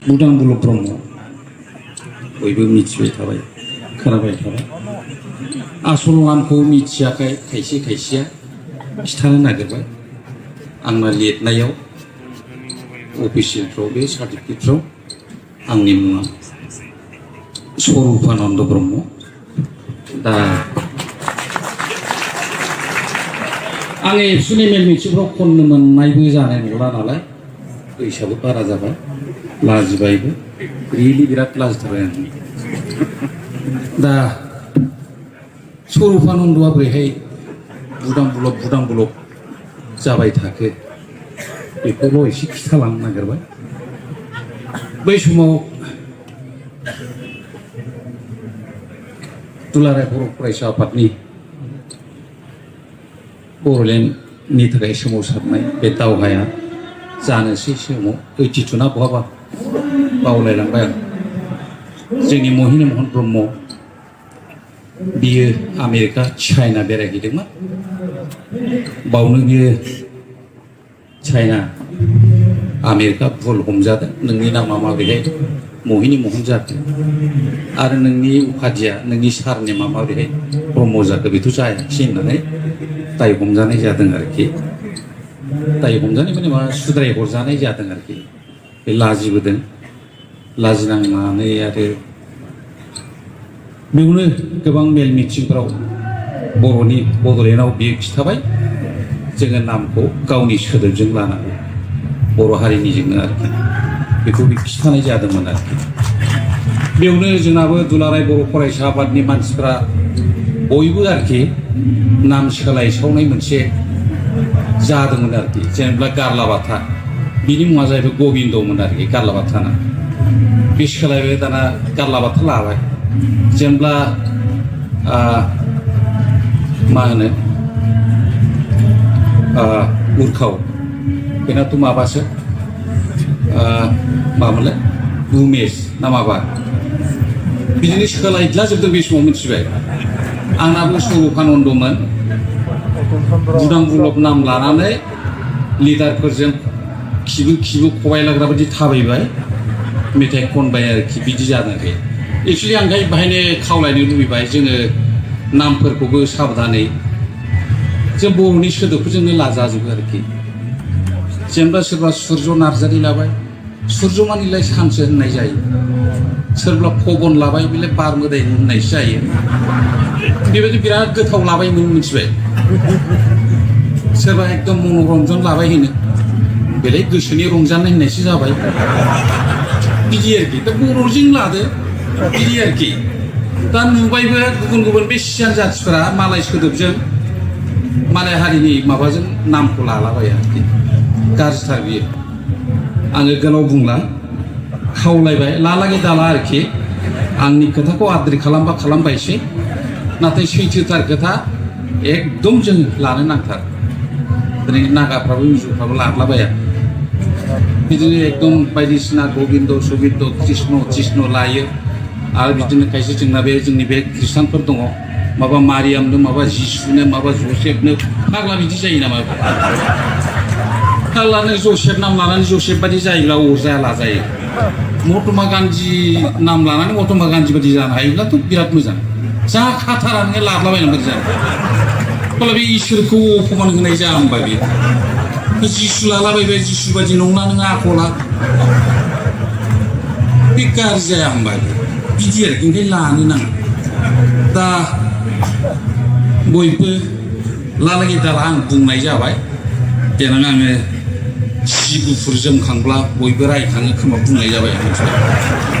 उदांबुल ब्रह्म बयबो मिथिबाय थाबाय खोनाबाय थाबाय आसल नामखौ मिथियाखै खायसे खायसेया खिथानो नागिरबाय आंना लिरनायाव अफिसियेलफ्राव बे सार्टिफिकेटफ्राव आंनि मुङा स्वरूपानन्द ब्रह्म दा आं एबसुनि मेल मिथिंफ्राव खननो मोननायबो जानाय नंला नालाय बैसोआबो बारा जाबाय लाजिबायबो रियेलि बिराद लाजिथारबाय आं दा स्वरूपानन्दआ बोरैहाय बुदां बुलब जाबाय थाखो बेखौल' एसे खिथालांनो नागिरबाय बै समाव दुलाराय बर' फरायसा आफादनि बर'लेण्डनि थाखाय सोमावसारनाय बे दावहाया जानोसै समाव 82 ना बहाबा बावलायलांबाय आं जोंनि महिनी महन ब्रह्म बियो आमेरिका चाइना बेरायहैदोंमोन बावनो बियो चाइना आमेरिका भुल हमजादों नोंनि नामा माबोरैहाय महिनी महन जाखो आरो नोंनि उपाधिया नोंनि सारनेमा माबोरैहाय ब्रह्म जाखो बेथ' जायाखिसै होननानै दाय हमजानाय जादों आरोखि दाय हमजानाय माने मा सुद्राय हरजानाय जादों आरोखि बे लाजिबोदों लाजिनांनानै आरो बेयावनो गोबां मेल मिटिंफ्राव बर'नि बड'लेण्डआव बियो खिथाबाय जोङो नामखौ गावनि सोदोबजों लानांगौ बर' हारिनिजोंनो आरोखि बेखौ बे खिथानाय जादोंमोन आरोखि बेयावनो जोंनाबो दुलाराय बर' फरायसा आफादनि मानसिफ्रा बयबो आरोखि नाम सोलायसावनाय मोनसे जादोंमोन आरोखि जेनेबा गारलाबाथा बिनि मुङा जाहैबाय गबिन्दमोन आरोखि गारलाबाथाना बे सोलायबाय दाना गारलाबाथा लाबाय जेनेबा मा होनो उरखाव बेनाथ' माबासो मामोनलाय उमेश ना माबा बिदिनो सोलायद्लाजोबदों बे समाव मिथिबाय आंनाबो स्वरूपानन्दमोन बुदां बुलब नाम लानानै लिडारफोरजों खिबु खबायलाग्रा बायदि थाबायबाय मेथाइ खनबाय आरोखि बिदि जादों बे एक्सुवेलि आं बाहायनो खावलायनो लुबैबाय जोङो नामफोरखौबो साबधानै जों बर'नि सोदोबफोरजोंनो लाजाजोबो आरोखि जेनेबा सोरबा सुर्य नार्जारि लाबाय सुर्य मानिलाय सानसो होननाय जायो सोरबा पबन लाबाय बेलाय बार मोदाय होननायसो जायो बेबायदि बिराद गोथाव लाबायमोन मिथिबाय सोरबा एकदम मन'रन्जन लाबाय होनो बेलाय गोसोनि रंजानाय होननायसो जाबाय बिदि आरोखि दा बर'जों लादो बिदि आरोखि दा नुबायबो गुबुन गुबुन बे सियान जाथिफोरा मालाय सोदोबजों मालाय हारिनि माबाजों नामखौ लालाबाय आरोखि गाज्रिथार बियो आङो गोलाव बुंला खावलायबाय लालागे दाला आरोखि आंनि खोथाखौ आद्रि खालामबा खालामबायसै नाथाय सैथोथार खोथा एकदम जों लानो नांथार दिनै नागाफ्राबो मिजुफ्राबो लादलाबाया बिदिनो एकदम बायदिसिना गबिन्द सबिन्द कृष्ण लायो आरो बिदिनो खायसे जोंना बे जोंनि बे ख्रिस्टानफोर दङ माबा मारियामनो माबा जिसुनो माबा जसेफनो फाग्ला बिदि जायो नामा फाग्लानो जसेफ नाम लानानै जसेफ बादि जायोब्ला अरजाया लाजायो महात्मा गान्धी नाम लानानै महात्मा गान्धी बादि जानो हायोब्लाथ' बिराद मोजां जा खाथारा नोङो लादलाबायनांगौ जानो अब्ला बे इसोरखौ अपमान होनाय जाया होनबा बे जिसु लालाबायबाय जिसु बादि नंला नोङो आखला बे गाज्रि जाया होनबा बिदि आरोखि ओंखायनो लानो नाङा दा बयबो लालागे दाला आं बुंनाय जाबाय देनां आङो सि गुफुर जोमखांब्ला बयबो रायखाङो खोमा बुंनाय जाबाय आं मिथिबाय